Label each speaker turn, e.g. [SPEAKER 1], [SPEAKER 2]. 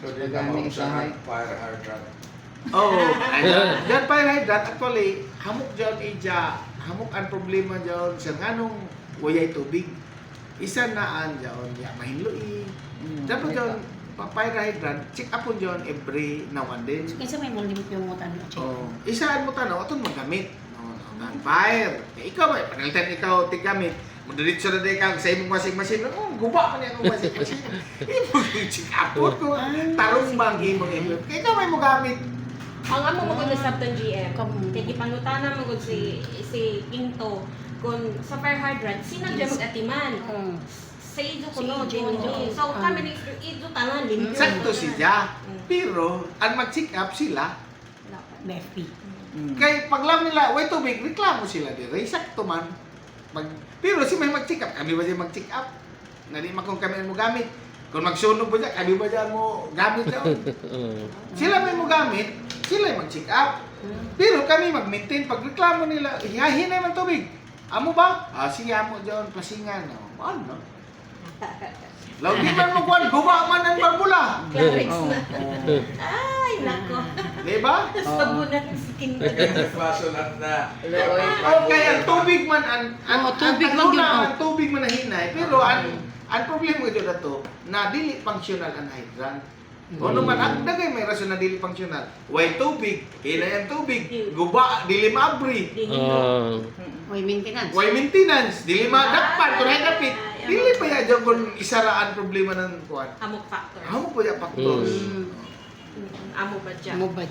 [SPEAKER 1] Ito din
[SPEAKER 2] Pagani
[SPEAKER 1] ako sa
[SPEAKER 2] usahay.
[SPEAKER 1] fire hydrant.
[SPEAKER 3] Oh, dyan fire hydrant actually hamok dyan ija, hamok ang problema dyan sa nganong wayay tubig. Isa naan dyan, ya mahinloi. Dapat dyan, fire hydrant, check upon dyan every now and then.
[SPEAKER 4] Kasi may mga limit yung mutan mo.
[SPEAKER 3] Oh, isaan mo tanaw, atong magamit. Ang fire. Ikaw ba, panalitan ikaw tigamit. Madiritso na din ka sa imong washing machine. Oh, guba pa niya ang washing machine. Imong check upon ko. Tarong bang imong imong. Kaya ikaw may mo gamit.
[SPEAKER 5] Ang amo mo gud sa Sabton GM.
[SPEAKER 4] Kamu.
[SPEAKER 5] Kay gipangutana mo gud si Kinto kung sa fire hydrant sino dyan mag-atiman. Sa ido ko no,
[SPEAKER 4] Si Ido.
[SPEAKER 5] Jimmy. So kami ni ido tanan limpyo.
[SPEAKER 3] Sakto siya. Pero, ang mag-check up sila,
[SPEAKER 4] Befi.
[SPEAKER 3] kay paglam nila, way tubig, reklamo sila dire. Sakto man. Pero si may mag-check up, kami ba siya mag-check up? Nadi man kung kami mo gamit. Kung magsunog ba siya, kami ba siya mo gamit siya? Sila may mo gamit, sila yung mag-check up. Pero kami mag-maintain, pag reklamo nila, hihahin na yung tubig. Amo ba? Siya mo dyan, pasingan. Ano? Law di man mo kuwan, guba man ang barbula.
[SPEAKER 5] Clarix
[SPEAKER 2] Oh.
[SPEAKER 5] na. Ay, nako.
[SPEAKER 3] Diba?
[SPEAKER 5] Sabunan si Kinto.
[SPEAKER 1] Baso lang na.
[SPEAKER 3] Okay, ang tubig man
[SPEAKER 4] Tubig man yun, oh.
[SPEAKER 3] ang tubig man ang hinay, pero ang problema dito na to, na dili functional ang hydrant. Ano man ang dagay may rason na dili functional. Way tubig, hinay ang tubig, guba dili maabri.
[SPEAKER 4] May maintenance.
[SPEAKER 3] Way maintenance, dili madakpan kun higapit. Dili pa ya jud kun isaraan problema ng kuan.
[SPEAKER 5] Amok factor.
[SPEAKER 3] Amo po ya factors.
[SPEAKER 5] Amo ba dyan?
[SPEAKER 4] Mo ba